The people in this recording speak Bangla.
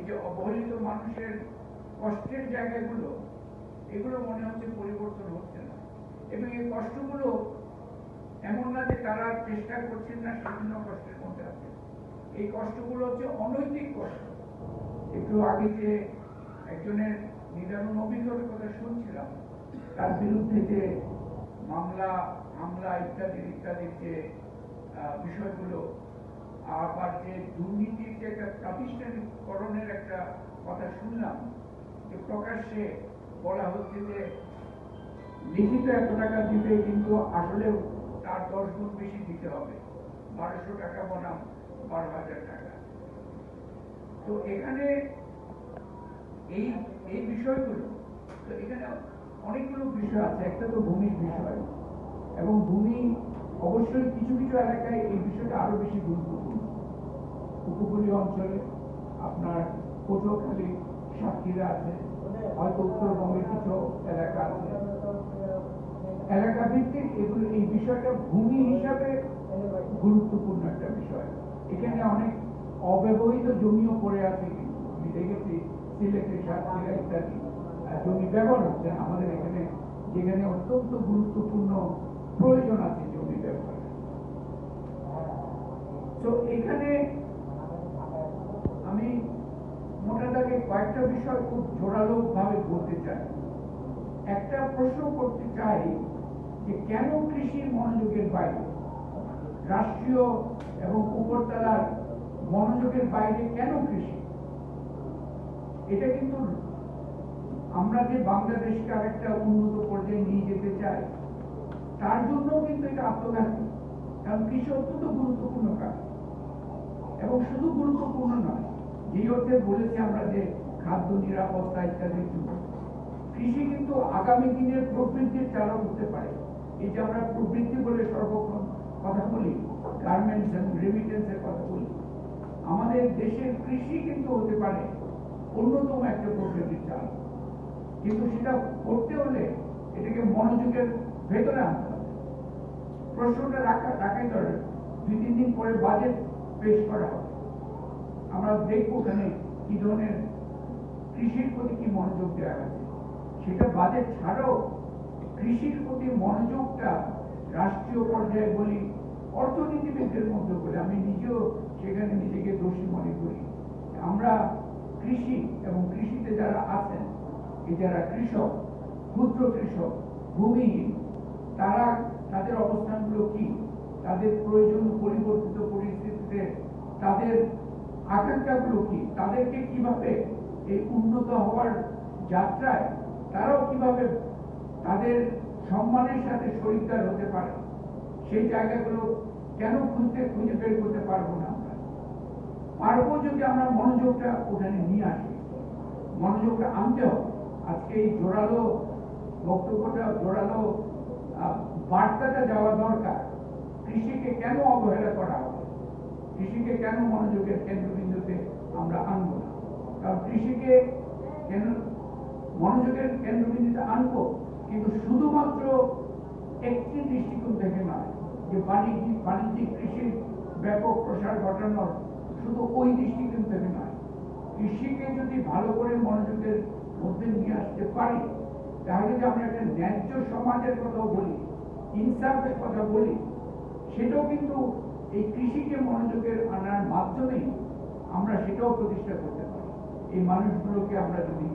যে অবহেলিত মানুষের কষ্টের জায়গাগুলো, এগুলো মনে হচ্ছে পরিবর্তন হচ্ছে না। এবং এই কষ্টগুলো এমন না যে তারা চেষ্টা করছেন না, সেজন্য কষ্টের মধ্যে আছে। এই কষ্টগুলো হচ্ছে অনৈতিক কষ্ট। একটু আগে যে একজনের নিদারুণ অভিযোগের কথা শুনছিলাম, তার বিরুদ্ধে যে মামলা হামলা ইত্যাদি ইত্যাদির যে বিষয়গুলো, আবার যে দুর্নীতির যে একটা প্রাতিষ্ঠানিকরণের একটা কথা শুনলাম, যে প্রকাশ্যে বলা হচ্ছে যে লিখিত 100 টাকা দিবে, কিন্তু আসলে তার 10 গুণ বেশি দিতে হবে, 1200 টাকা বনাম 12,000 টাকা। তো এখানে এই বিষয়গুলো, তো এখানে অনেকগুলো বিষয় আছে। একটা তো ভূমির বিষয়, এবং ভূমি অবশ্যই কিছু কিছু এলাকায় এই বিষয়টা আরো বেশি গুরুত্বপূর্ণ। উপকূলীয় অঞ্চলে আপনার পটুয়াখালী, সাতক্ষীরা আছে, হয়তো উত্তরবঙ্গের কিছু এলাকা আছে, এলাকা ভিত্তিক এগুলো এই বিষয়টা ভূমি হিসাবে গুরুত্বপূর্ণ একটা বিষয়। এখানে অনেক অব্যবহৃত জমিও পড়ে আছে, কিন্তু আমি দেখেছি সিলেটে, সাতক্ষীরা ইত্যাদি জমি ব্যবহার হচ্ছে আমাদের এখানে, যেখানে অত্যন্ত গুরুত্বপূর্ণ প্রয়োজন আছে জমি ব্যবহার। তো এখানে আমি মোটা দাগে কয়েকটা বিষয় খুব জোরালো ভাবে বলতে চাই। একটা প্রশ্ন করতে চাই যে কেন কৃষি মনোযোগের বাইরে, রাষ্ট্রীয় এবং উপরতলার মনোযোগের বাইরে কেন কৃষি? এটা কিন্তু আমরা যে বাংলাদেশকে আরেকটা উন্নত পর্যায়ে নিয়ে যেতে চাই, তার জন্য কিন্তু এটা আত্মঘাতী। কারণ কৃষি অত্যন্ত গুরুত্বপূর্ণ কাজ, এবং শুধু গুরুত্বপূর্ণ নয়, যে অর্থে বলেছি আমরা যে খাদ্য নিরাপত্তা ইত্যাদির জন্য কৃষি কিন্তু আগামী দিনের প্রবৃদ্ধির চালক হতে পারে। এই যে আমরা প্রবৃদ্ধি বলে সর্বক্ষণ কথা বলি, গার্মেন্টস এবং রেমিটেন্সের কথা বলি, আমাদের দেশের কৃষি কিন্তু হতে পারে অন্যতম একটা প্রবৃদ্ধির চালক। কিন্তু সেটা করতে হলে এটাকে মনোযোগের ভেতরে আনতে হবে। প্রশ্নটা রাখাই দরকার। 2-3 দিন পরে বাজেট পেশ করা হবে, আমরা দেখবো ওখানে কি ধরনের কৃষির প্রতি কি মনোযোগ দেওয়া হয়েছে। সেটা বাজেট ছাড়াও কৃষির প্রতি মনোযোগটা রাষ্ট্রীয় পর্যায়ে বলি, অর্থনীতিবিদদের মধ্যে বলে, আমি নিজেও সেখানে নিজেকে দোষী মনে করি। আমরা কৃষি এবং কৃষিতে যারা আছেন, এই যারা কৃষক, ক্ষুদ্র কৃষক, ভূমিহীন, তারা তাদের অবস্থানগুলো কি, তাদের প্রয়োজন পরিবর্তিত পরিস্থিতিতে তাদের আকাঙ্ক্ষাগুলো কি, তাদেরকে কিভাবে এই উন্নত হওয়ার যাত্রায় তারাও কিভাবে তাদের সম্মানের সাথে শরীরদার হতে পারে, সেই জায়গাগুলো কেন খুঁজে বের করতে পারবো না? আমরা পারবো যদি আমরা মনোযোগটা ওখানে নিয়ে আসি। মনোযোগটা আনতে হবে। আজকে এই জোরালো বক্তব্যটা, জোরালো বার্তাটা যাওয়া দরকার। কৃষিকে কেন অবহেলা করা হবে, কৃষিকে কেন মনোযোগের কেন্দ্রবিন্দুতে আমরা আনবো না? কারণ কৃষিকে কেন মনোযোগের কেন্দ্রবিন্দুতে আনবো, কিন্তু শুধুমাত্র একটি দৃষ্টিকোণ থেকে নয়, যে বাণিজ্যিক কৃষির ব্যাপক প্রসার ঘটানোর শুধু ওই দৃষ্টিকোণ থেকে নয়। কৃষিকে যদি ভালো করে মনোযোগের মধ্যে নিয়ে আসতে পারি, তাহলে যে আমরা একটা ন্যায্য সমাজের কথাও বলি, ইনসাফের কথা বলি, সেটাও কিন্তু এই কৃষিকে মনোযোগের আনার মাধ্যমেই আমরা সেটাও প্রতিষ্ঠা করতে পারি। এই মানুষগুলোকে আমরা যদি